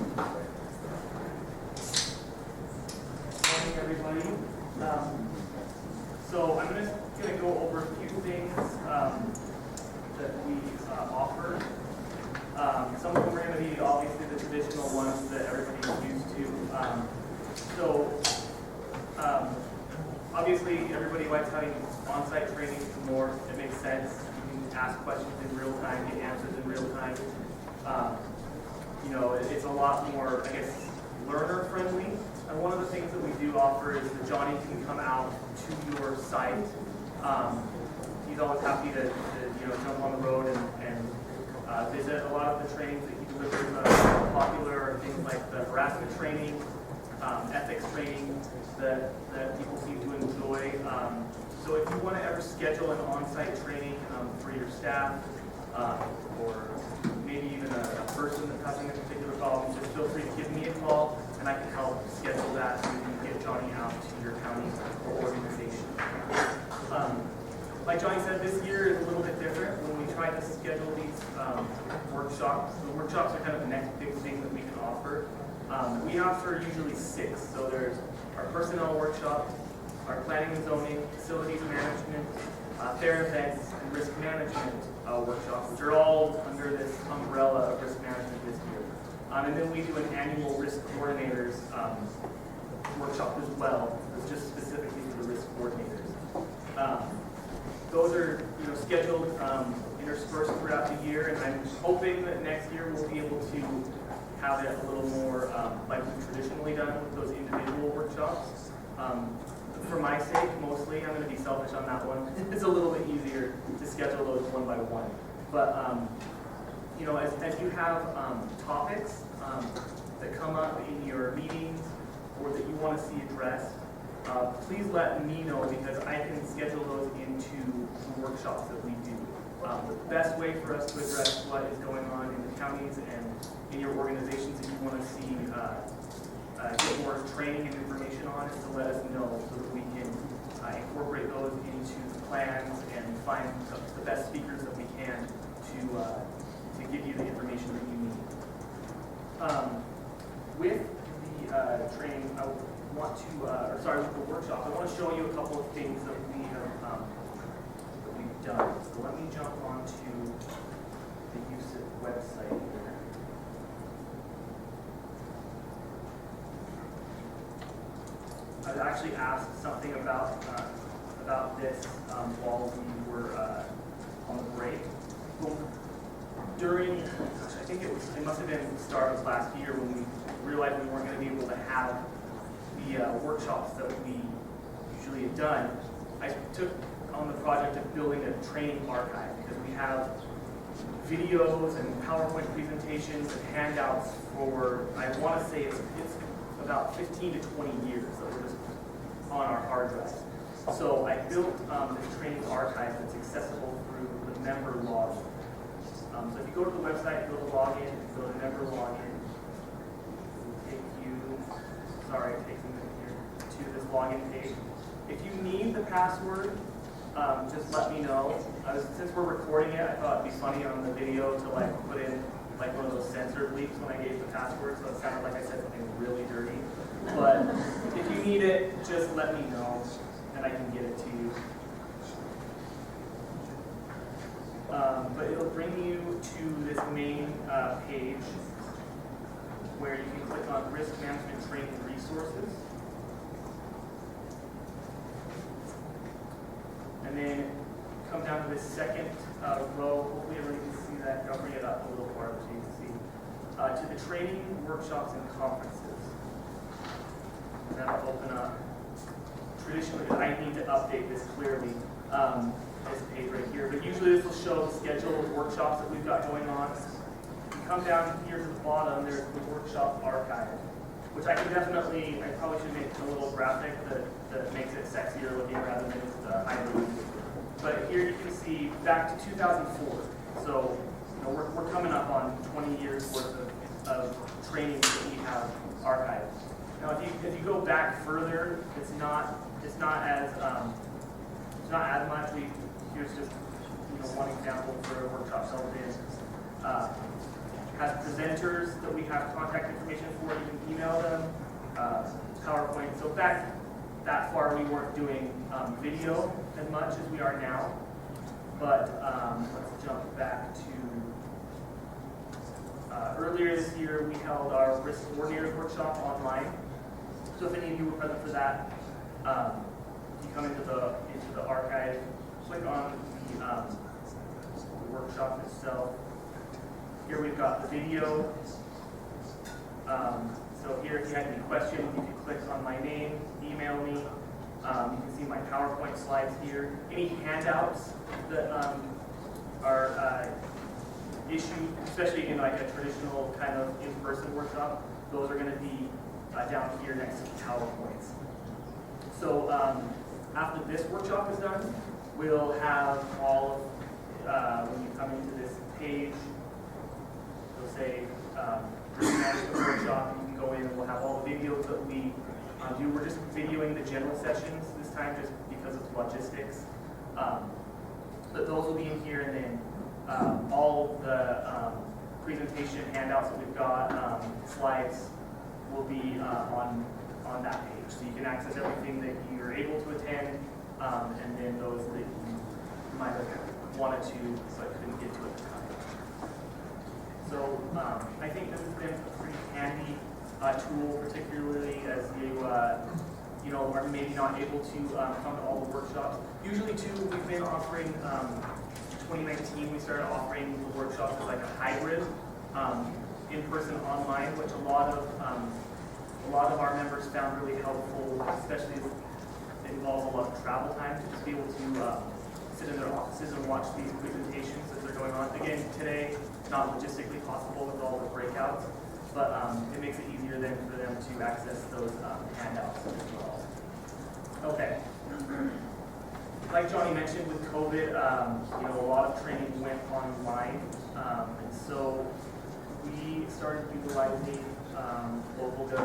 Morning, everybody. So I'm just going to go over a few things that we offer. Some of them are going to be obviously the traditional ones that everybody's used to. Obviously, everybody likes having on-site training for more. It makes sense. You can ask questions in real time, get answers in real time. It's a lot more, I guess, learner-friendly. And one of the things that we do offer is that Johnny can come out to your site. He's always happy to jump on the road and visit. A lot of the trainings that he delivers are popular, things like the harassment training, ethics training that people seem to enjoy. So if you want to ever schedule an on-site training for your staff, or maybe even a person that's having a particular problem, just feel free to give me a call and I can help schedule that so you can get Johnny out to your county or organization. Like Johnny said, this year is a little bit different. When we tried to schedule these workshops, the workshops are kind of the next big thing that we can offer. We offer usually 6. So there's our personnel workshop, our planning and zoning, facilities management, fair events, and risk management workshops, which are all under this umbrella of risk management this year. And then we do an annual risk coordinators workshop as well. It's just specifically for the risk coordinators. Those are scheduled interspersed throughout the year, and I'm hoping that next year we'll be able to have it a little more like we've traditionally done with those individual workshops. For my sake, mostly, I'm going to be selfish on that one. It's a little bit easier to schedule those one by one. But as you have topics that come up in your meetings or that you want to see addressed, please let me know because I can schedule those into the workshops that we do. The best way for us to address what is going on in the counties and in your organizations that you want to see get more training and information on is to let us know so that we can incorporate those into the plans and find the best speakers that we can to give you the information that you need. With the training, I want to, with the workshop, I want to show you a couple of things that we have that we've done. So let me jump onto the UCIP website here. I was actually asked something about this while we were on the break. During, I think it must have been the start of last year when we realized we weren't going to be able to have the workshops that we usually had done. I took on the project of building a training archive because we have videos and PowerPoint presentations and handouts for, I want to say it's about 15 to 20 years that were just on our hard drive. So I built this training archive that's accessible through the member login. So if you go to the website, go to login, go to member login, it will take you, it takes a minute here, to this login page. If you need the password, just let me know. Since we're recording it, I thought it'd be funny on the video to put in one of those censored bleeps when I gave the password, so it sounded like I said something really dirty. But if you need it, just let me know, and I can get it to you. But it'll bring you to this main page where you can click on Risk Management Training Resources. And then come down to this second row. Hopefully everybody can see that. I'll bring it up a little farther so you can see. To the training, workshops, and conferences. And that'll open up. Traditionally, I need to update this clearly, this page right here. But usually this will show the schedule of workshops that we've got going on. If you come down here to the bottom, there's the workshop archive, which I probably should make a little graphic that makes it sexier looking rather than just highlighting. But here you can see back to 2004. So we're coming up on 20 years worth of training that we have archived. Now, if you go back further, it's not as much. Here's just one example for a workshop held in has presenters that we have contact information for. You can email them, PowerPoint. So back that far, we weren't doing video as much as we are now. But let's jump back to earlier this year, we held our risk coordinators workshop online. So if any of you were present for that, you come into the archive, click on the workshop itself. Here we've got the video. So here, if you had any questions, you can click on my name, email me. You can see my PowerPoint slides here. Any handouts that are issued, especially in like a traditional kind of in-person workshop, those are going to be down here next to the PowerPoints. So after this workshop is done, we'll have all of, when you come into this page, it'll say manage the workshop, you can go in and we'll have all the videos that we do. We're just videoing the general sessions this time just because of logistics. But those will be in here, and then all the presentation handouts that we've got, slides, will be on that page. So you can access everything that you're able to attend, and then those that you might have wanted to but couldn't get to at the time. So I think this has been a pretty handy tool, particularly as you are maybe not able to come to all the workshops. Usually too, we've been offering, 2019 we started offering the workshops as like a hybrid, in-person, online, which a lot of our members found really helpful, especially if it involves a lot of travel time, to just be able to sit in their offices and watch these presentations as they're going on. Again, today, not logistically possible with all the breakouts, but it makes it easier then for them to access those handouts as well. Okay. Like Johnny mentioned, with COVID, a lot of training went online, and so we started utilizing local.gov.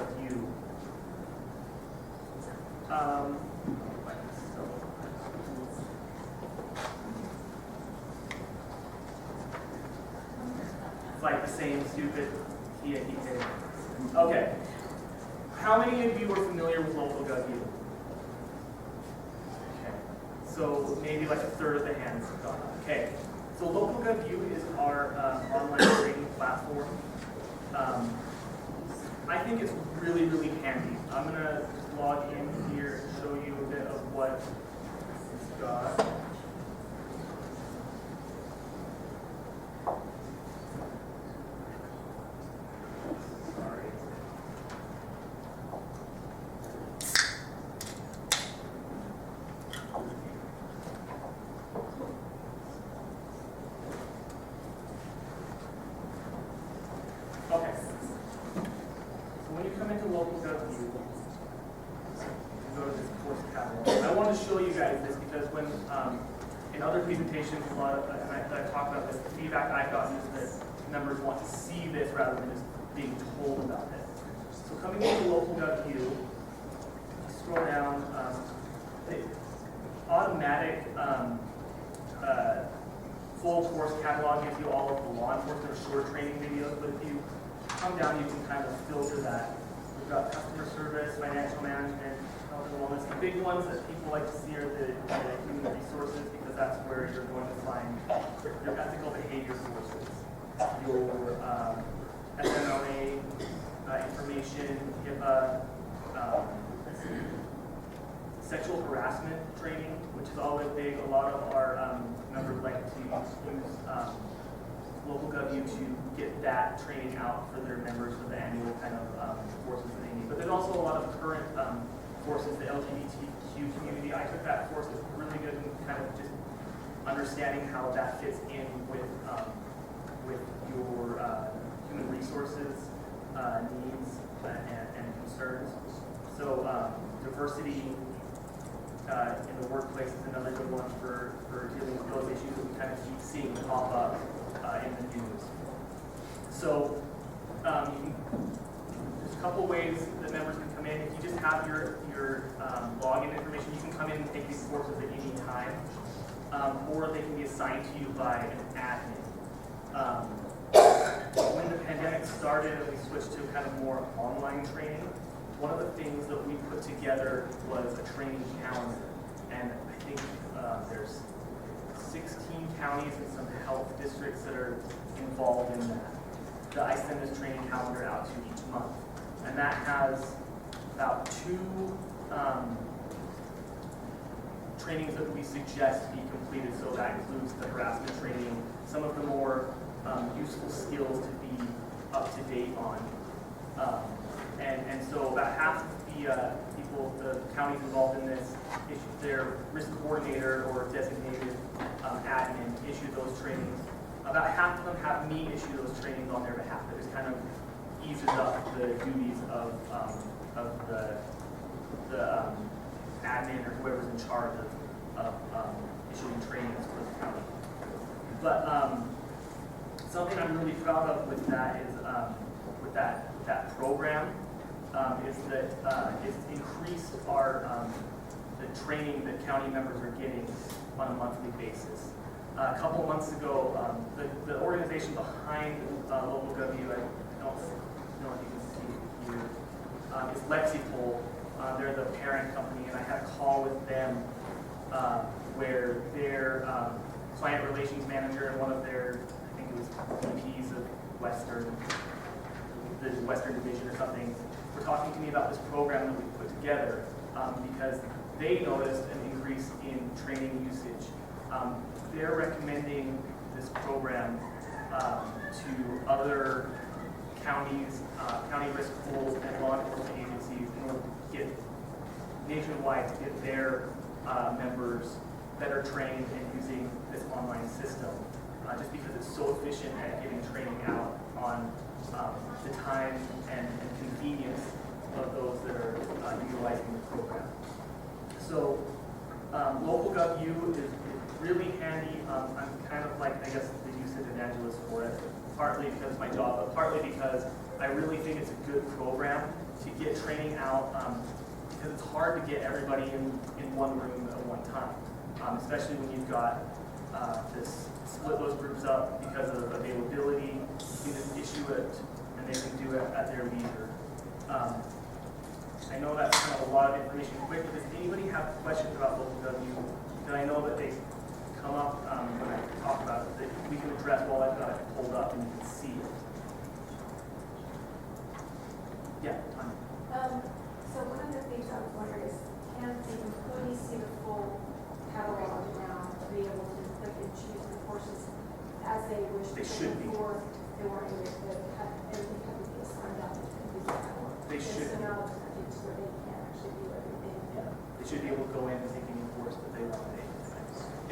It's like the same stupid key. Okay. How many of you are familiar with local.gov? Okay. So maybe like a third of the hands have gone up. Okay. So local.gov is our online training platform. I think it's really, really handy. I'm going to log in here and show you a bit of what it's got. Sorry. Okay. When you come into local.gov, you go to this course catalog. I want to show you guys this because when in other presentations, a lot of, and I talk about this, the feedback I've gotten is that members want to see this rather than just being told about it. So coming into local.gov, scroll down, the automatic full course catalog gives you all of the law enforcement or short training videos, but if you come down, you can kind of filter that. We've got customer service, financial management, health and wellness. The big ones that people like to see are the human resources, because that's where you're going to find your ethical behavior courses, your FMLA information, HIPAA, sexual harassment training, which is always big. A lot of our members like to use local.gov to get that training out for their members for the annual kind of courses that they need. But there's also a lot of current courses, the LGBTQ community. I took that course. It's really good in kind of just understanding how that fits in with your human resources needs and concerns. So diversity in the workplace is another good one for dealing with those issues that we kind of keep seeing pop up in the news. So there's a couple ways that members can come in. If you just have your login information, you can come in and take these courses at any time, or they can be assigned to you by an admin. When the pandemic started and we switched to kind of more online training, one of the things that we put together was a training calendar. And I think there's 16 counties and some health districts that are involved in that I send this training calendar out to each month. And that has about 2 trainings that we suggest be completed. So that includes the harassment training, some of the more useful skills to be up to date on. And so about half of the people, the counties involved in this, their risk coordinator or designated admin issue those trainings. About half of them have me issue those trainings on their behalf. It just kind of eases up the duties of the admin or whoever's in charge of issuing trainings for the county. But something I'm really proud of with that is with that program is that it's increased our the training that county members are getting on a monthly basis. A couple of months ago, the organization behind Local W, I don't know if you can see here, is Lexipol. They're the parent company, and I had a call with them where their client relations manager and one of their, I think it was VPs of the Western Division or something, were talking to me about this program that we put together because they noticed an increase in training usage. They're recommending this program to other counties, county risk pools, and law enforcement agencies in order to get nationwide to get their members better trained in using this online system, just because it's so efficient at getting training out on the time and convenience of those that are utilizing the program. So Local GovU is really handy. I'm kind of like, I guess, the UCIP evangelist for it, partly because it's my job, but partly because I really think it's a good program to get training out because it's hard to get everybody in one room at one time, especially when you've got this split those groups up because of availability. You can just issue it and they can do it at their leisure. I know that's kind of a lot of information quick, but does anybody have questions about Local W? And I know that they come up when I talk about it, that we can address while I've got it pulled up and you can see it. Yeah, so one of the things I was wondering is, can the employees see the full catalog now to be able to click and choose the courses as they wish? They should be. Before they weren't able to have everything had to be assigned out to the catalog. They should. So now it's where they can actually do everything. Yeah. They should be able to go in and take any course that they want to take.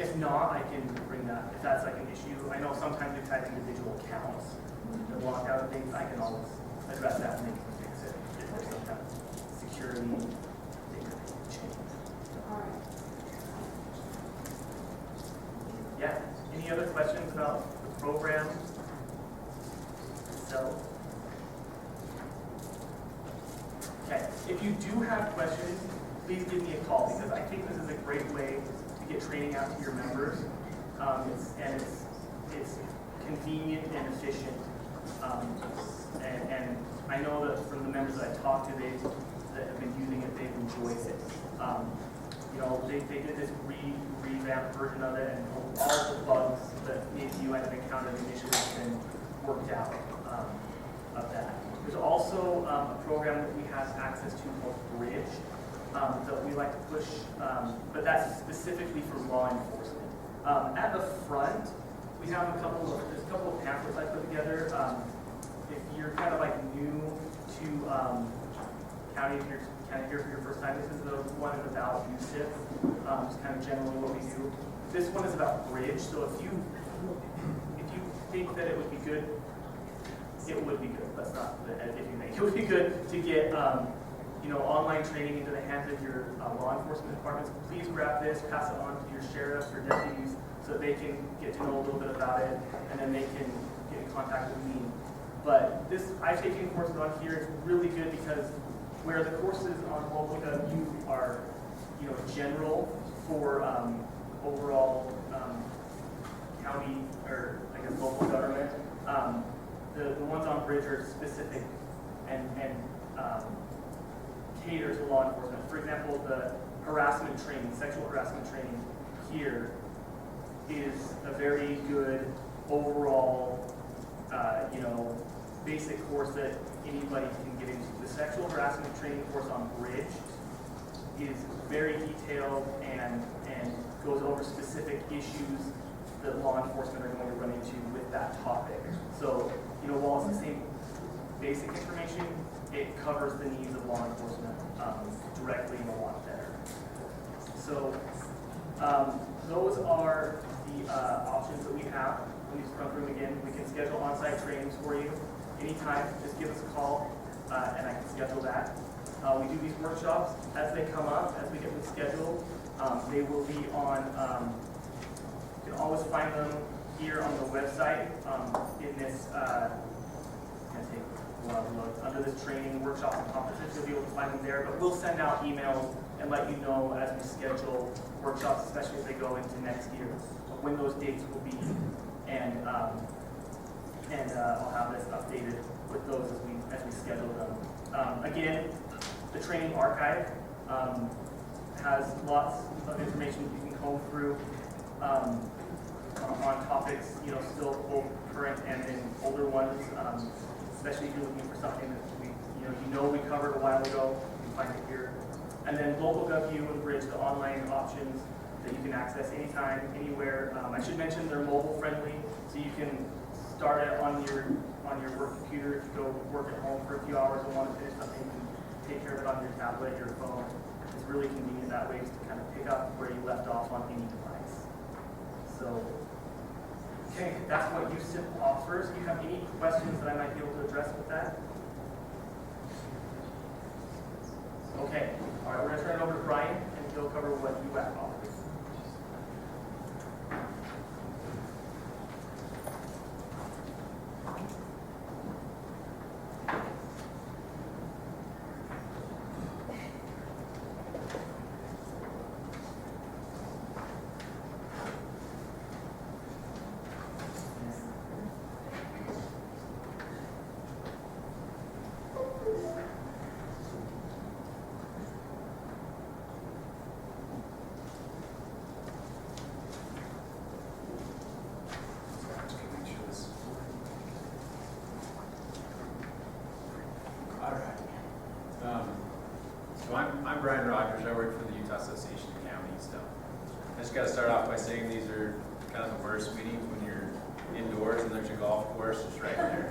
If not, I can bring that, if that's like an issue. I know sometimes we've had individual accounts that block out things. I can always address that and they can fix it if there's some kind of security thing that they can change. All right. Yeah. Any other questions about the program itself? Okay. If you do have questions, please give me a call because I think this is a great way to get training out to your members. It's convenient and efficient. And I know that from the members that I've talked to, that have been using it, they've enjoyed it. You know, they did this revamped version of it, and all the bugs that maybe you might have encountered initially have been worked out of that. There's also a program that we have access to called Bridge that we like to push, but that's specifically for law enforcement. At the front, we have there's a couple of pamphlets I put together. If you're kind of like new to county, if you're kind of here for your first time, this is the one about UCIP, just kind of generally what we do. This one is about Bridge, so if you think that it would be good, it would be good. That's not the if you think. It would be good to get you know, online training into the hands of your law enforcement departments. Please grab this, pass it on to your sheriffs or deputies so that they can get to know a little bit about it, and then they can get in contact with me. But this, I've taken courses on here. It's really good because where the courses on Local W are, you know, general for overall county or I guess local government. the ones on bridge are specific and cater to law enforcement. For example, the harassment training, sexual harassment training here is a very good overall, basic course that anybody can get into. The sexual harassment training course on bridge is very detailed and goes over specific issues that law enforcement are going to run into with that topic. So, while it's the same basic information, it covers the needs of law enforcement directly and a lot better. So, those are the options that we have. Let me just run through them again. We can schedule on-site trainings for you anytime. Just give us a call and I can schedule that. We do these workshops as they come up, as we get them scheduled. They will be on, you can always find them here on the website in this, under this training, workshops, and conferences. You'll be able to find them there, but we'll send out emails and let you know as we schedule workshops, especially as they go into next year, when those dates will be, and I'll have this updated with those as we schedule them. Again, the training archive has lots of information you can comb through on topics, still both current and then older ones, especially if you're looking for something that we covered a while ago. You can find it here. And then local GovU and Bridge, the online options that you can access anytime, anywhere. I should mention they're mobile friendly, so you can start it on your work computer. If you go work at home for a few hours and want to finish something, you can take care of it on your tablet, your phone. It's really convenient that way to kind of pick up where you left off on any device. So, okay, that's what UCIP offers. Do you have any questions that I might be able to address with that? Okay, all right, we're going to turn it over to Bryan, and he'll cover what UAC offers. I'm Bryan Rodgers. I work for the Utah Association of Counties. So I just got to start off by saying these are kind of the worst meetings when you're indoors and there's a golf course just right there.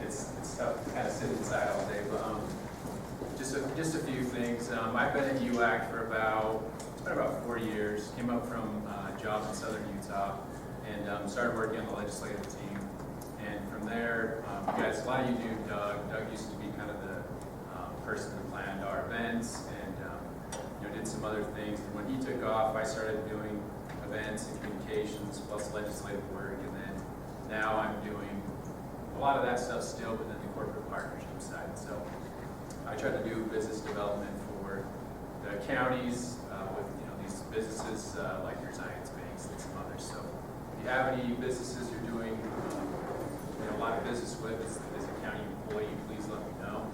It's tough to kind of sit inside all day. But just a few things. I've been at UAC for about 4 years. Came up from a job in southern Utah and started working on the legislative team. And from there, a lot of you knew Doug. Doug used to be kind of the person who planned our events and did some other things. And when he took off, I started doing events and communications plus legislative work. And then now I'm doing a lot of that stuff still, but then the corporate partnership side. So I try to do business development for the counties with these businesses like your Zions Banks and some others. So if you have any businesses you're doing a lot of business with as a county employee, please let me know.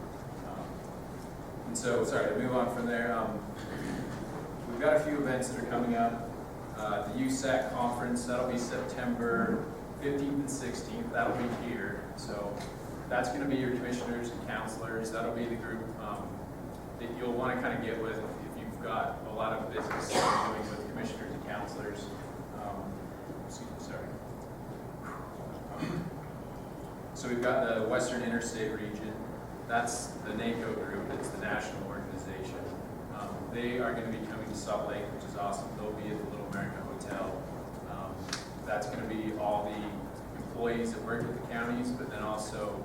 And so, sorry, to move on from there, we've got a few events that are coming up. The USAC conference, that'll be September 15th and 16th. That'll be here. So that's going to be your commissioners and counselors. That'll be the group that you'll want to kind of get with if you've got a lot of business doing with commissioners and counselors. So we've got the Western Interstate region. That's the NACO group. It's the national organization. They are going to be coming to Salt Lake, which is awesome. They'll be at the Little America Hotel. That's going to be all the employees that work with the counties, but then also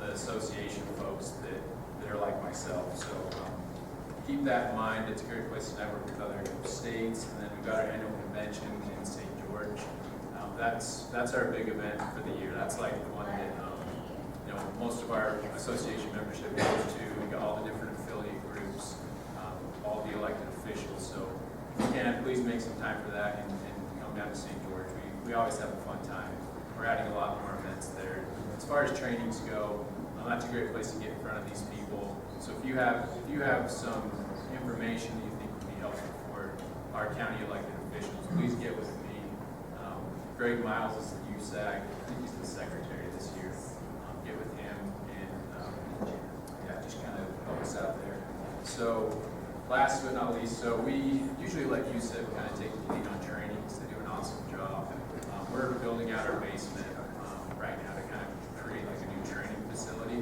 the association folks that are like myself. So keep that in mind. It's a great place to network with other states. And then we've got our annual convention in St. George. That's our big event for the year. That's like the one that most of our association membership goes to. We got all the different affiliate groups, all the elected officials. So if you can, please make some time for that and come down to St. George. We always have a fun time. we're adding a lot more events there. As far as trainings go, that's a great place to get in front of these people. So if you have some information that you think would be helpful for our county elected officials, please get with me. Greg Miles is the USAC. I think he's the secretary this year. Get with him and yeah, just kind of help us out there. So last but not least, so we usually let UCIP kind of take the lead on trainings. They do an awesome job. We're building out our basement right now to kind of create like a new training facility.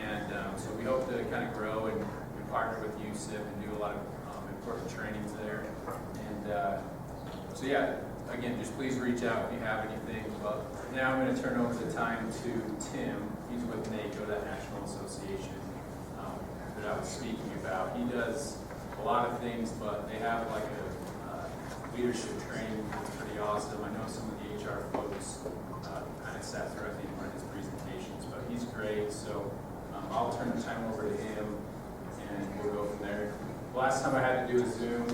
And so we hope to kind of grow and partner with UCIP and do a lot of important trainings there. And so yeah, again, just please reach out if you have anything. But now I'm going to turn over the time to Tim. He's with NACO, that National Association that I was speaking about. He does a lot of things, but they have like a leadership training that's pretty awesome. I know some of the HR folks kind of sat through, I think, one of his presentations, but he's great. So I'll turn the time over to him and we'll go from there. Last time I had to do a Zoom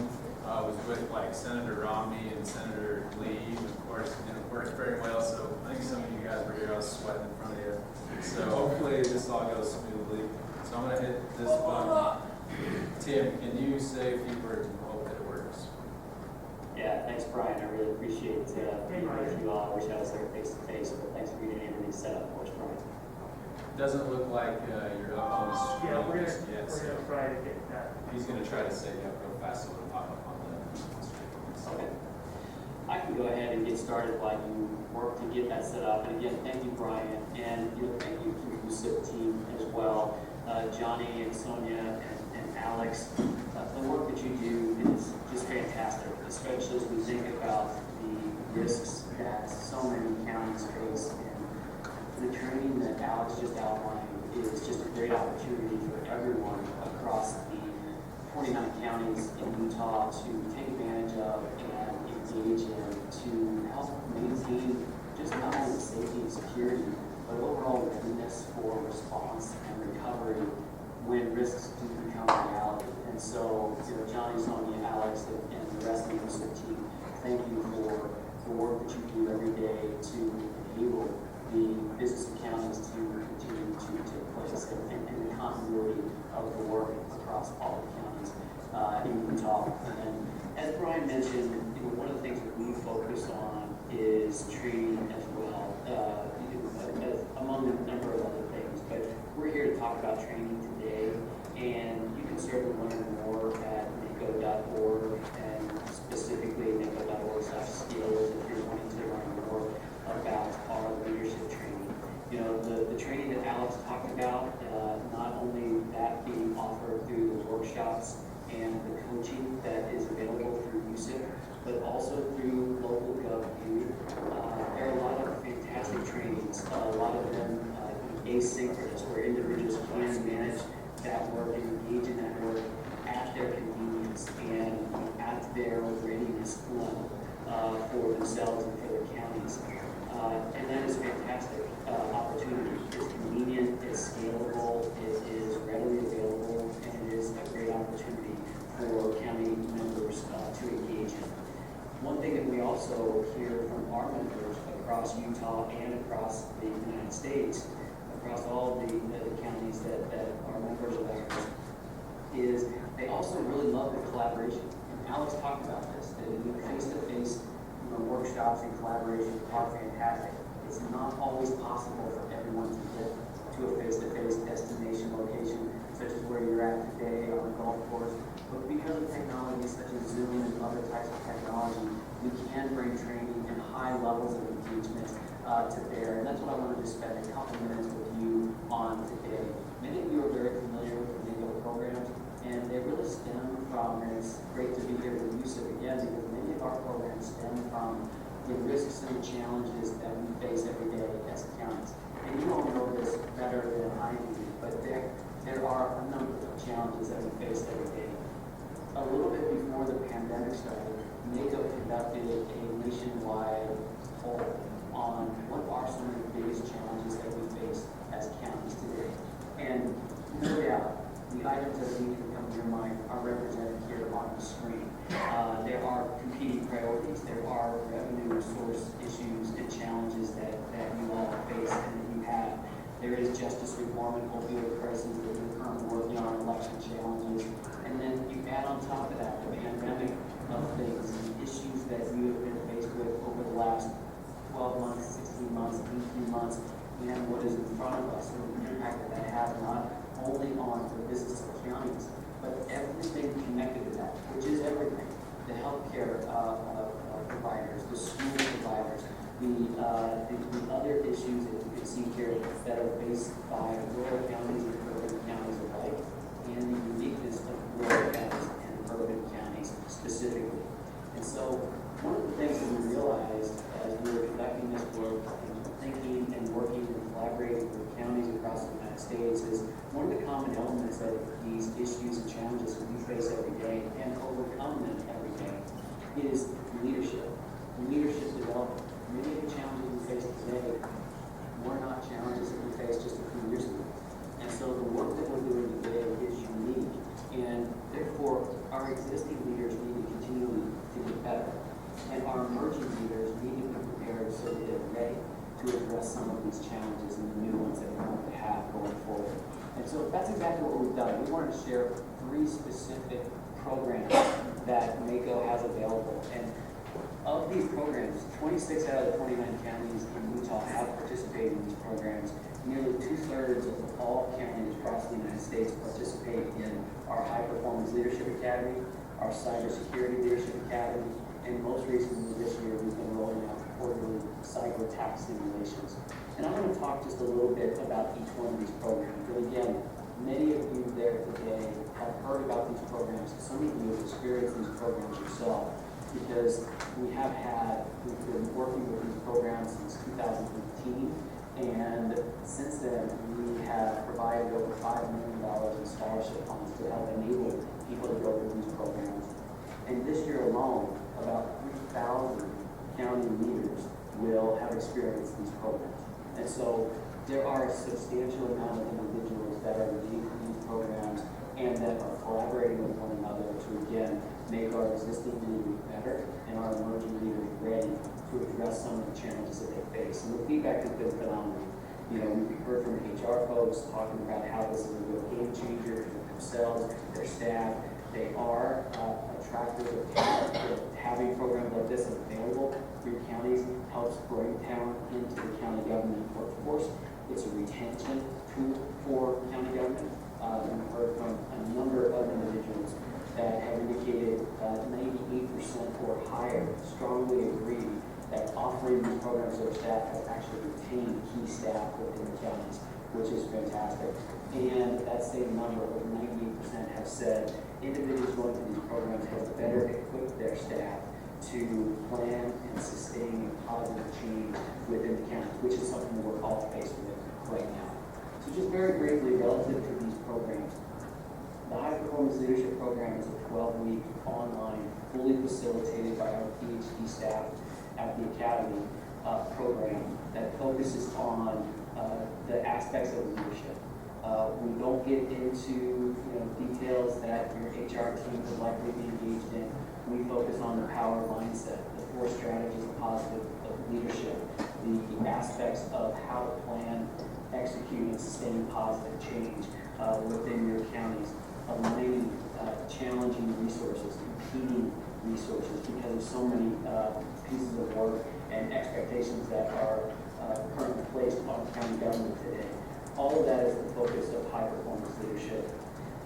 was with like Senator Romney and Senator Lee, and of course it didn't work very well. So I think some of you guys were here, I was sweating in front of you. So hopefully this all goes smoothly. So I'm going to hit this button. Tim, can you say a few words and hope that it works? Yeah, thanks, Brian. I really appreciate being with you all. I wish I was there face to face, but thanks for getting everything set up for us, Brian. Doesn't look like you're up on the screen. Yeah, we're yet, gonna try to get that. He's going to try to set you up real fast so it'll pop up on the screen. Okay. I can go ahead and get started while you work to get that set up. And again, thank you, Brian, and thank you to the UCIP team as well. Johnny and Sonia and Alex, the work that you do is just fantastic, especially as we think about the risks that so many counties face. And the training that Alex just outlined is just a great opportunity for everyone across the 49 counties in Utah to take advantage of and engage in to help maintain just not only safety and security, but overall readiness for response and recovery when risks do become reality. And so, Johnny, Sonia, Alex, and the rest of the UCIP team, thank you for the work that you do every day to enable the business and counties to continue to take place and the continuity of the work across all the counties in Utah. And as Brian mentioned, one of the things that we focus on is training as well, among a number of other things. But we're here to talk about training today, and you can certainly learn more at NACO.org and specifically NACO.org/skills if you're wanting to learn more about our leadership training. The training that Alex talked about, not only that being offered through the workshops and the coaching that is available through UCIP, but also through local government. There are a lot of fantastic trainings, a lot of them asynchronous, where individuals can manage that work and engage in that work at their convenience and at their readiness level for themselves and for their counties. And that is a fantastic opportunity. It's convenient, it's scalable, it is readily available, and it is a great opportunity for county members to engage in. One thing that we also hear from our members across Utah and across the United States, across all of the counties that are members of ours, is they also really love the collaboration. And Alex talked about this, that face-to-face workshops and collaboration are fantastic. It's not always possible for everyone to get to a face-to-face destination location, such as where you're at today on the golf course. But because of technology such as Zoom and other types of technology, we can bring training and high levels of engagement to bear. And that's what I wanted to spend a couple minutes with you on today. Many of you are very familiar with the NACO programs, and they really stem from, and it's great to be here with UCIP again, because many of our programs stem from the risks and the challenges that we face every day as counties. And you all know this better than I do, but there are a number of challenges that we face every day. A little bit before the pandemic started, NACO conducted a nationwide poll on what are some of the biggest challenges that we face as counties today. And no doubt, the items that immediately come to your mind are represented here on the screen. There are competing priorities. There are revenue source issues and challenges that justice reform and opioid crisis that we're currently working on, election challenges. And then you add on top of that the pandemic of things and the issues that you have been faced with over the last 12 months, 16 months, 18 months, and what is in front of us, and the impact that that has not only on the business of counties, but everything connected to that, which is everything. The healthcare providers, the school providers, the other issues that you can see here that are faced by rural counties and urban counties alike, and the uniqueness of rural counties and urban counties specifically. And so one of the things that we realized as we were conducting this work and thinking and working and collaborating with counties across the United States is one of the common elements of these issues and challenges that we face every day and overcome them every day is leadership development. Many of the challenges we face today were not challenges that we faced just a few years ago. And so the work that we're doing today is unique, and therefore our existing leaders need to continually to get better. And our emerging leaders need to be prepared so that they're ready to address some of these challenges and the new ones that we're going to have going forward. And so that's exactly what we've done. We wanted to share 3 specific programs that MACO has available. And of these programs, 26 out of the 29 counties in Utah have participated in these programs. Nearly 2/3 of all counties across the United States participate in our High Performance Leadership Academy, our Cybersecurity Leadership Academy, and most recently this year we've been rolling out quarterly cyber attack simulations. And I'm going to talk just a little bit about each one of these programs. But again, many of you there today have heard about these programs. Some of you have experienced these programs yourself, because we've been working with these programs since 2015, and since then we have provided over $5 million in scholarship funds to help enable people to go through these programs. And this year alone, about 3,000 county leaders will have experienced these programs. And so there are a substantial amount of individuals that are engaged in these programs and that are collaborating with one another to, again, make our existing leaders better and our emerging leaders ready to address some of the challenges that they face. And the feedback has been phenomenal. You know, we've heard from HR folks talking about how this is a real game changer for themselves, their staff. They are attractive of talent. Having programs like this available through counties helps bring talent into the county government workforce. It's a retention tool for county government. We've heard from a number of individuals that have indicated 98% or higher strongly agree that offering these programs to their staff has actually retained key staff within the counties, which is fantastic. And that same number of 98% have said individuals going through these programs have better equipped their staff to plan and sustain positive change within the county, which is something that we're all faced with right now. So just very briefly, relative to these programs, the High Performance Leadership Program is a 12-week online, fully facilitated by our PhD staff at the Academy program that focuses on the aspects of leadership. We don't get into details that your HR team would likely be engaged in. We focus on the power mindset, the 4 strategies of positive leadership, the aspects of how to plan, execute, and sustain positive change within your counties, aligning challenging resources, competing resources, because of so many pieces of work and expectations that are currently placed on county government today. All of that is the focus of high performance leadership.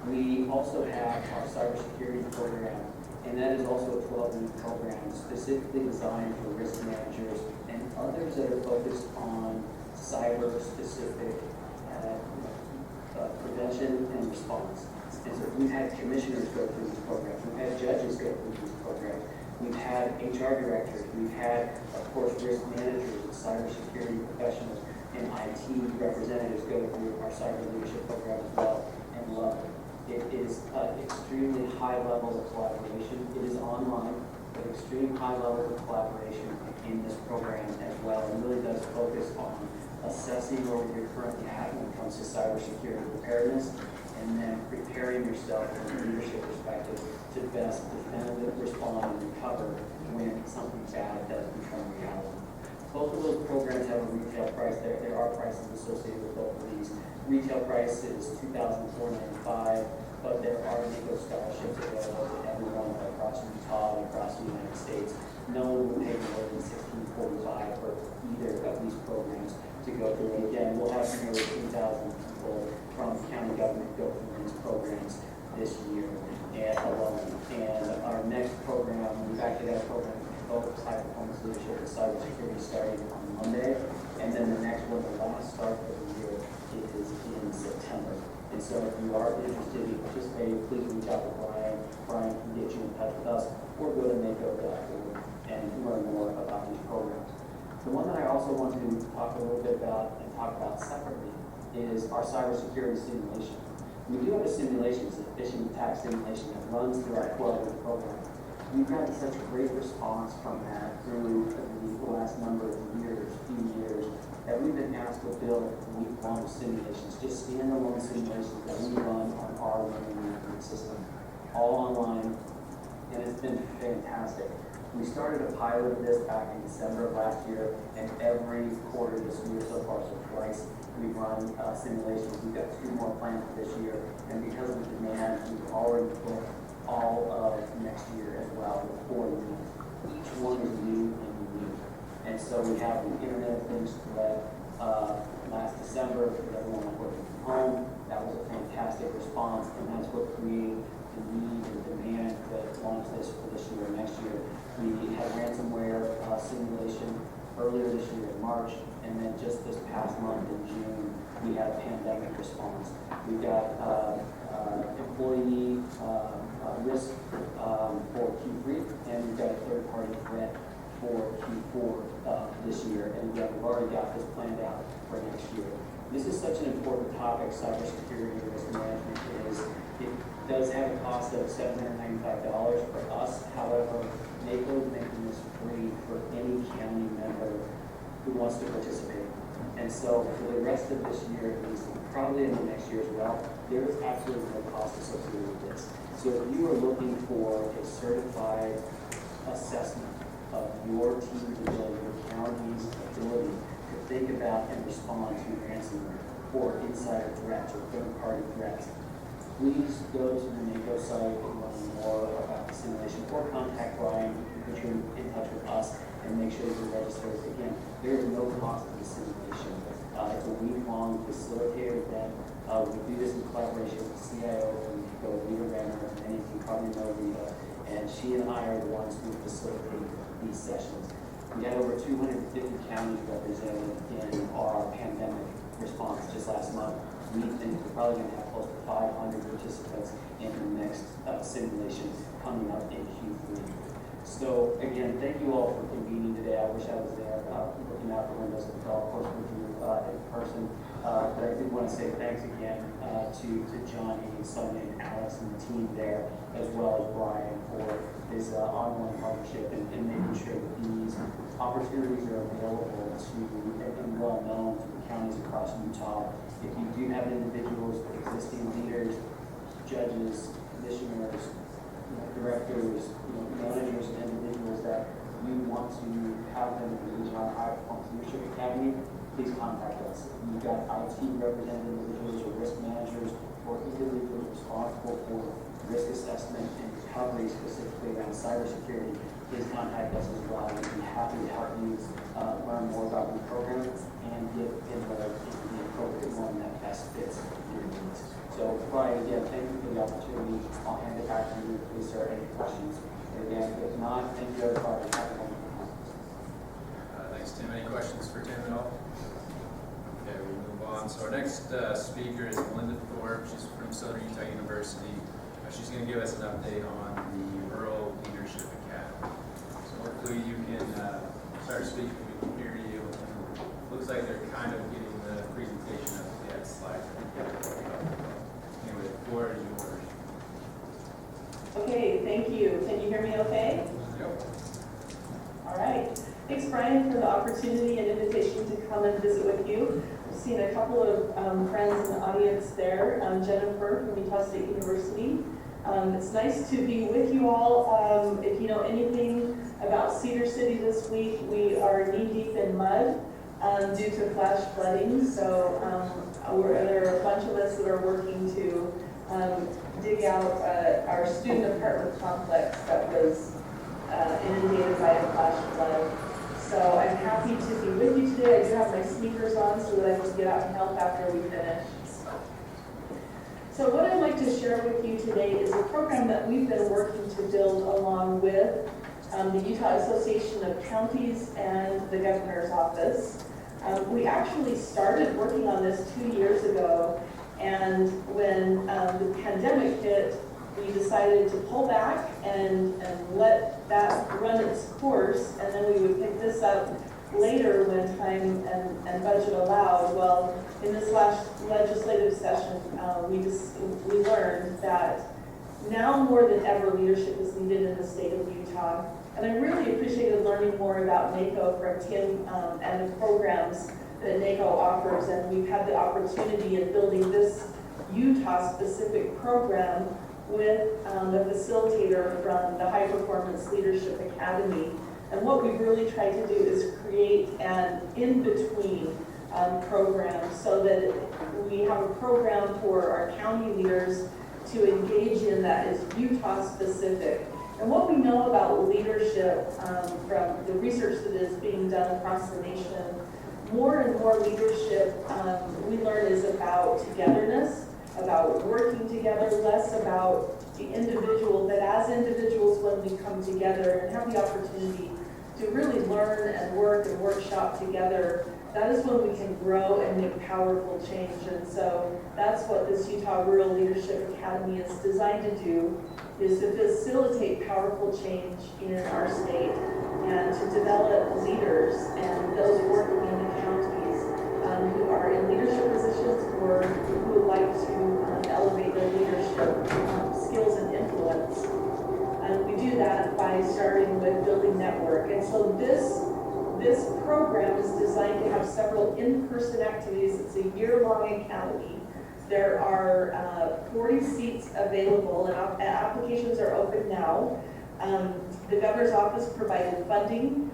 We also have our cybersecurity program, and that is also a 12-week program specifically designed for risk managers and others that are focused on cyber-specific prevention and response. And so we've had commissioners go through these programs, we've had judges go through these programs, we've had HR directors, we've had, of course, risk managers and cybersecurity professionals and IT representatives go through our cyber leadership program as well, and love it. It is extremely high level of collaboration. It is online, but extreme high level of collaboration in this program as well. It really does focus on assessing where you're currently at when it comes to cybersecurity preparedness, and then preparing yourself from a leadership perspective to best defend, respond, and recover when something bad does become reality. Both of those programs have a retail price. There are prices associated with both of these. Retail price is $2,495, but there are NACO scholarships available to everyone across Utah and across the United States. No one will pay more than $1,645 for either of these programs to go through. And again, we'll have nearly 2,000 people from county government go through these programs this year alone. And our next program, we've actually got a program both high performance leadership and cybersecurity starting on Monday, and then the next one, the last start of the year, is in September. And so if you are interested in participating, please reach out to Bryan. Bryan can get you in touch with us, or go to NACO.org and learn more about these programs. The one that I also want to talk a little bit about and talk about separately is our cybersecurity simulation. We do have a simulation, it's a phishing attack simulation that runs through our 12-week program. We've gotten such a great response from that through the last number of few years, that we've been asked to build week-long simulations, just standalone simulations that we run on our learning management system, all online, and it's been fantastic. We started a pilot of this back in December of last year, and every quarter this year so far, so twice, we've run simulations. We've got 2 more planned for this year, and because of the demand, we've already booked all of next year as well with 4 units. Each one is new and unique. And so we have the Internet of Things thread last December for everyone working from home. That was a fantastic response, and that's what created the need and demand to launch this for this year and next year. We had ransomware simulation earlier this year in March, and then just this past month in June, we had a pandemic response. We got employee risk for Q3, and we've got a third-party threat for Q4 this year. And again, we've already got this planned out for next year. This is such an important topic, cybersecurity and risk management is. It does have a cost of $795 for us. However, NACO is making this free for any county member who wants to participate. And so for the rest of this year, at least, probably in the next year as well, there is absolutely no cost associated with this. So if you are looking for a certified assessment of your team's ability, your county's ability to think about and respond to ransomware or insider threats or third-party threats, please go to the NACO site and learn more about the simulation, or contact Bryan, put you in touch with us, and make sure you're registered. Again, there is no cost to the simulation. It's a week-long facilitated event. We do this in collaboration with the CIO and NACO, Rita Renner, and many of you probably know Rita, and she and I are the ones who facilitate these sessions. We had over 250 counties represented in our pandemic response just last month. We think we're probably going to have close to 500 participants in the next simulation coming up in Q3. So again, thank you all for convening today. I wish I was there looking out the windows of the golf course with you in person. But I do want to say thanks again to Johnny, Sonia, and Alex and the team there, as well as Bryan for his ongoing partnership and making sure that these opportunities are available to and well known to the counties across Utah. If you do have individuals, existing leaders, judges, commissioners, directors, managers, and individuals that you want to have them engage in our High Performance Leadership Academy, please contact us. We've got IT represented individuals or risk managers or individuals responsible for risk assessment and recovery, specifically around cybersecurity. Please contact us as well. We'd be happy to help you learn more about the program and get enrolled in the appropriate one that best fits your needs. So, Bryan, again, thank you for the opportunity. I'll hand it back to you. Please, sir, any questions? And again, if not, thank you, everybody. Thanks, Tim. Any questions for Tim at all? Okay, we'll move on. So our next speaker is Melinda Thorpe. She's from Southern Utah University. She's going to give us an update on the Rural Leadership Academy. So hopefully you can start speaking. We can hear you. Looks like they're kind of getting the presentation up to that slide. Anyway, the floor is yours. Okay, thank you. Can you hear me okay? Yep. All right. Thanks, Bryan, for the opportunity and invitation to come and visit with you. I've seen a couple of friends in the audience there. Jennifer from Utah State University. It's nice to be with you all. If you know anything about Cedar City this week. We are knee-deep in mud due to flash flooding, so there are a bunch of us that are working to dig out our student apartment complex that was inundated by a flash flood. So I'm happy to be with you today. I do have my sneakers on so that I can get out and help after we finish. So what I'd like to share with you today is a program that we've been working to build along with the Utah Association of Counties and the Governor's Office. We actually started working on this 2 years ago, and when the pandemic hit, we decided to pull back and let that run its course, and then we would pick this up later when time and budget allowed. Well, in this last legislative session, we learned that now more than ever leadership is needed in the state of Utah. And I really appreciated learning more about NACO from Tim and the programs that NACO offers. And we've had the opportunity in building this Utah-specific program with the facilitator from the High Performance Leadership Academy. And what we've really tried to do is create an in-between program so that we have a program for our county leaders to engage in that is Utah-specific. And what we know about leadership from the research that is being done across the nation, more and more leadership we learn is about togetherness, about working together, less about the individual, but as individuals when we come together and have the opportunity to really learn and workshop together, that is when we can grow and make powerful change. And so that's what this Utah Rural Leadership Academy is designed to do, is to facilitate powerful change in our state and to develop leaders and those working in the counties who are in leadership positions or who would like to elevate their leadership skills and influence. And we do that by starting with building network. And so this program is designed to have several in-person activities. It's a year-long academy. There are 40 seats available, and applications are open now. The Governor's Office provided funding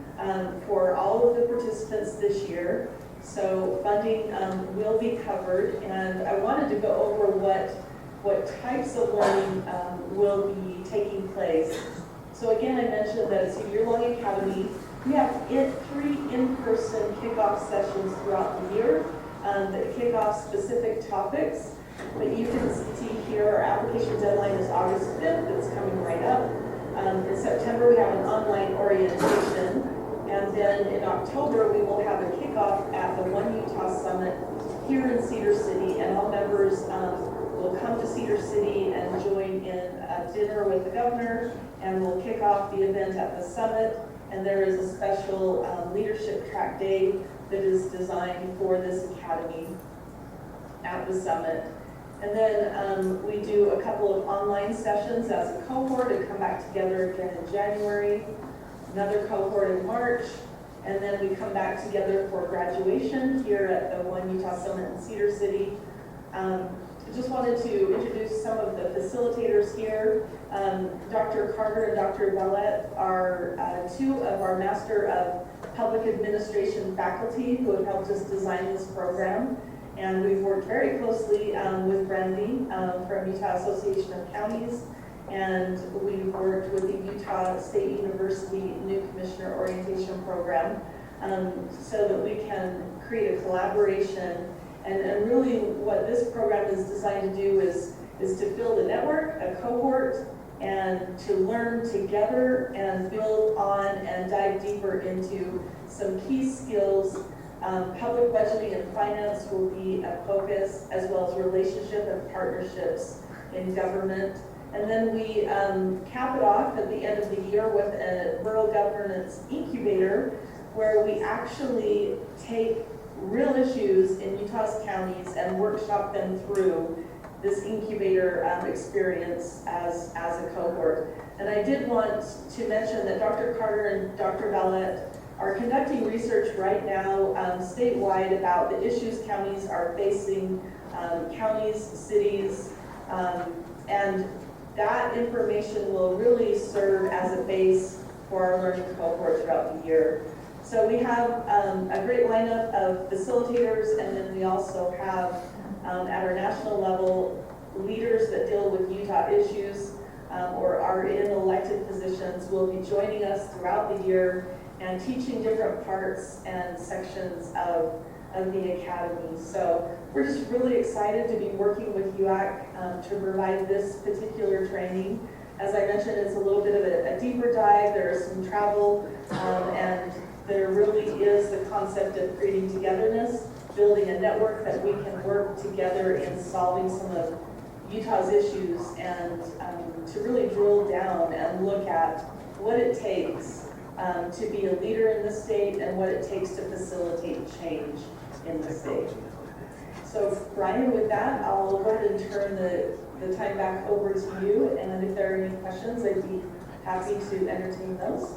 for all of the participants this year. So funding will be covered, and I wanted to go over what types of learning will be taking place. So again, I mentioned that it's a year-long academy. We have 3 in-person kickoff sessions throughout the year that kick off specific topics. But you can see here our application deadline is August 5th. It's coming right up. In September, we have an online orientation. And then in October, we will have a kickoff at the One Utah Summit here in Cedar City. And all members will come to Cedar City and join in a dinner with the governor. And we'll kick off the event at the summit. And there is a special leadership track day that is designed for this academy at the summit. And then we do a couple of online sessions as a cohort and come back together again in January, another cohort in March, and then we come back together for graduation here at the One Utah Summit in Cedar City. I just wanted to introduce some of the facilitators here. Dr. Carter and Dr. Vallette are 2 of our Master of Public Administration faculty who have helped us design this program. And we've worked very closely with Brandy from Utah Association of Counties, and we've worked with the Utah State University New Commissioner Orientation Program so that we can create a collaboration. And really what this program is designed to do is to build a network, a cohort, and to learn together and build on and dive deeper into some key skills. Public budgeting and finance will be a focus, as well as relationship and partnerships in government. And then we cap it off at the end of the year with a rural governance incubator, where we actually take real issues in Utah's counties and workshop them through this incubator experience as a cohort. And I did want to mention that Dr. Carter and Dr. Vallette are conducting research right now statewide about the issues counties are facing, counties, cities, and that information will really serve as a base for our learning cohort throughout the year. So we have a great lineup of facilitators, and then we also have at our national level leaders that deal with Utah issues or are in elected positions will be joining us throughout the year and teaching different parts and sections of the academy. So we're just really excited to be working with UAC to provide this particular training. As I mentioned, it's a little bit of a deeper dive. There is some travel, and there really is the concept of creating togetherness, building a network that we can work together in solving some of Utah's issues, and to really drill down and look at what it takes to be a leader in the state and what it takes to facilitate change in the state. So Bryan, with that, I'll go ahead and turn the time back over to you, and if there are any questions, I'd be happy to entertain those.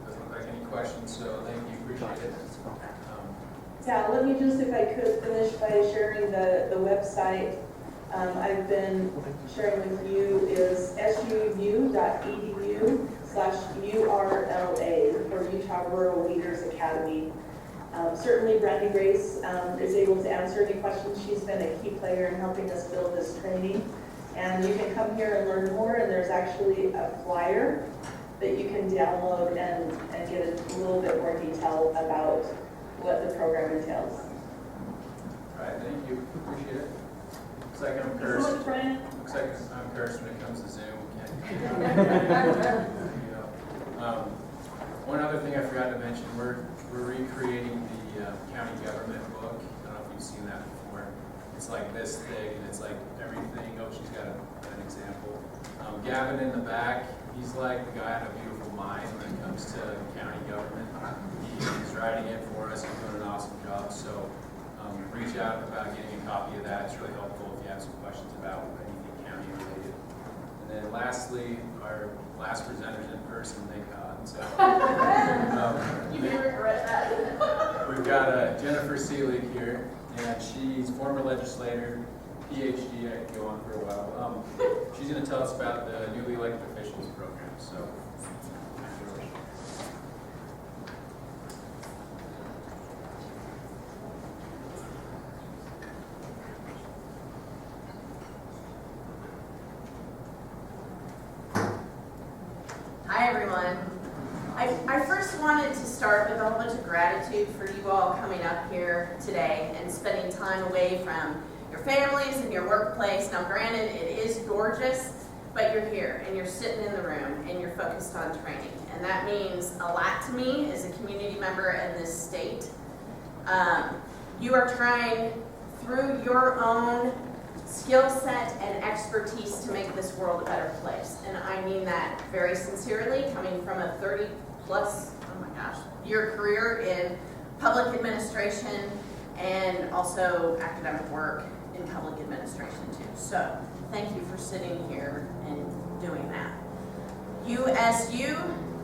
Doesn't look like any questions, so thank you, appreciate it. Yeah, let me just, if I could, finish by sharing the website I've been sharing with you is suu.edu/URLA for Utah Rural Leaders Academy. Certainly Brandy Grace is able to answer any questions. She's been a key player in helping us build this training. And you can come here and learn more, and there's actually a flyer that you can download and get a little bit more detail about what the program entails. All right, thank you, appreciate it. Looks like I'm Thanks so cursed. much, Bryan. Looks like I'm cursed when it comes to Zoom. One other thing I forgot to mention, we're recreating the county government book. I don't know if you've seen that before. It's like this thick, and it's like everything. Oh, she's got an example. Gavin in the back, he's like the guy on a beautiful mind when it comes to county government. He's writing it for us. He's doing an awesome job. So reach out about getting a copy of that. It's really helpful if you have some questions about anything county related. And then lastly, our last presenters in person, thank God. So You may regret that. we've got Jennifer Seelig here, and she's former legislator, PhD. I could go on for a while. She's going to tell us about the newly elected officials program. So. Hi everyone. I first wanted to start with a whole bunch of gratitude for you all coming up here today and spending time away from your families and your workplace. Now granted, it is gorgeous, but you're here and you're sitting in the room and you're focused on training. And that means a lot to me as a community member in this state. You are trying through your own skill set and expertise to make this world a better place. And I mean that very sincerely, coming from a 30-plus, year career in public administration and also academic work in public administration too. So thank you for sitting here and doing that. USU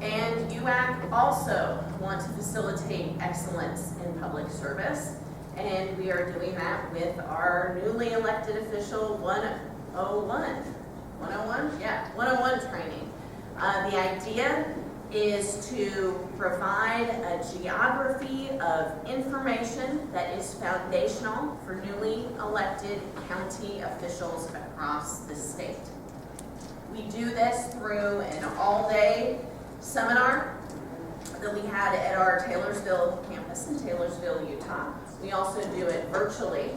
and UAC also want to facilitate excellence in public service. And we are doing that with our newly elected official 101 training. The idea is to provide a geography of information that is foundational for newly elected county officials across the state. We do this through an all-day seminar that we had at our Taylorsville campus in Taylorsville, Utah. We also do it virtually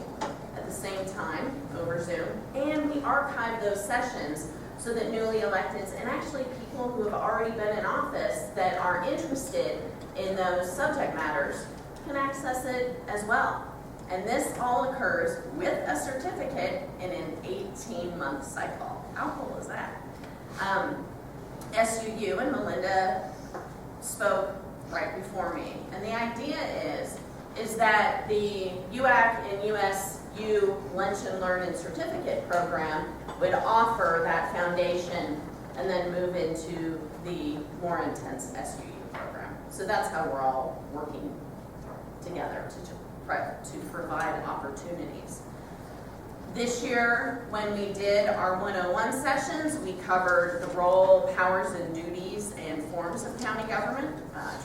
at the same time over Zoom, and we archive those sessions so that newly electeds and actually people who have already been in office that are interested in those subject matters can access it as well. And this all occurs with a certificate in an 18-month cycle. How cool is that? SUU and Melinda spoke right before me, and the idea is that the UAC and USU Lunch and Learn and Certificate program would offer that foundation and then move into the more intense SUU program. So that's how we're all working together to provide opportunities. This year, when we did our 101 sessions, we covered the role, powers and duties, and forms of county government,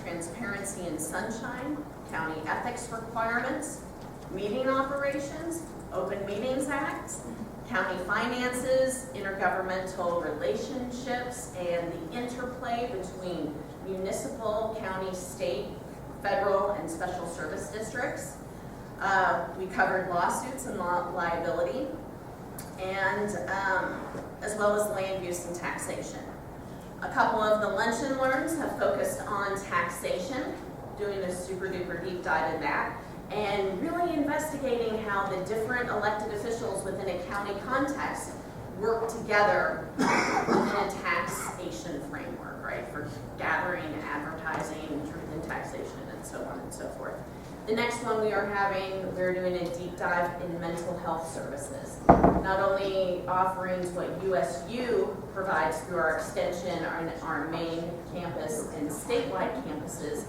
transparency and sunshine, county ethics requirements, meeting operations, Open Meetings Act, county finances, intergovernmental relationships, and the interplay between municipal, county, state, federal, and special service districts. We covered lawsuits and liability, and as well as land use and taxation. A couple of the lunch and learns have focused on taxation, doing a super duper deep dive in that, and really investigating how the different elected officials within a county context work together within a taxation framework, right, for gathering, advertising, truth in taxation, and so on and so forth. The next one we're doing a deep dive in mental health services. Not only offerings what USU provides through our extension, our main campus and statewide campuses,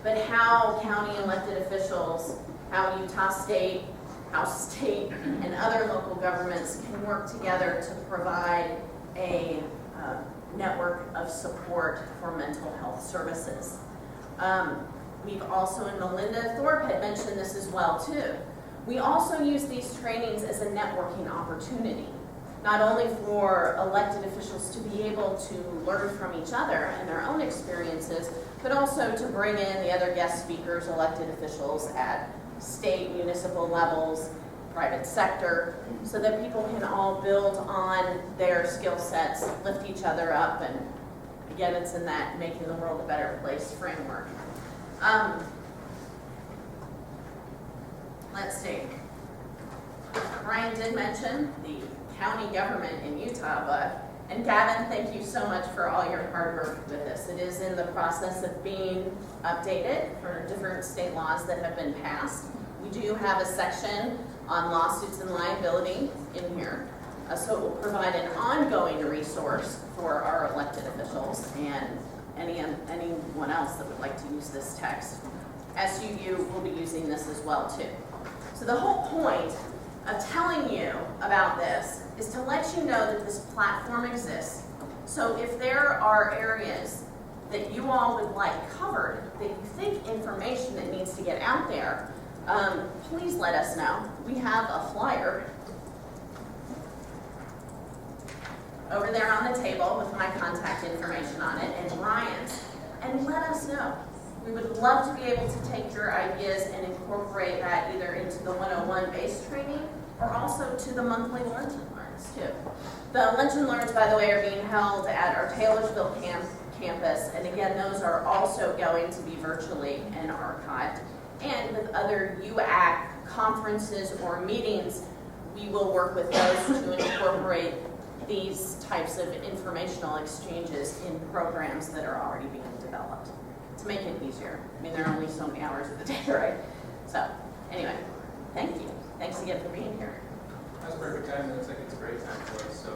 but how county elected officials, how Utah State, how state and other local governments can work together to provide a network of support for mental health services. We've also, and Melinda Thorpe had mentioned this as well too, we also use these trainings as a networking opportunity, not only for elected officials to be able to learn from each other and their own experiences, but also to bring in the other guest speakers, elected officials at state, municipal levels, private sector, so that people can all build on their skill sets, lift each other up, and again, it's in that making the world a better place framework. Let's see. Bryan did mention the county government in Utah, and Gavin, thank you so much for all your hard work with this. It is in the process of being updated for different state laws that have been passed. We do have a section on lawsuits and liability in here, so it will provide an ongoing resource for our elected officials and anyone else that would like to use this text. SUU will be using this as well too. So the whole point of telling you about this is to let you know that this platform exists. So if there are areas that you all would like covered, that you think information that needs to get out there, please let us know. We have a flyer over there on the table with my contact information on it and Ryan's, and let us know. We would love to be able to take your ideas and incorporate that either into the 101 base training or also to the monthly lunch and learns too. The lunch and learns, by the way, are being held at our Taylorsville campus, and again, those are also going to be virtually and archived. And with other UAC conferences or meetings, we will work with those to incorporate these types of informational exchanges in programs that are already being developed to make it easier. I mean, there are only so many hours of the day, right? So, anyway, thank you. Thanks again for being here. That's perfect time. It looks like it's a great time for us. So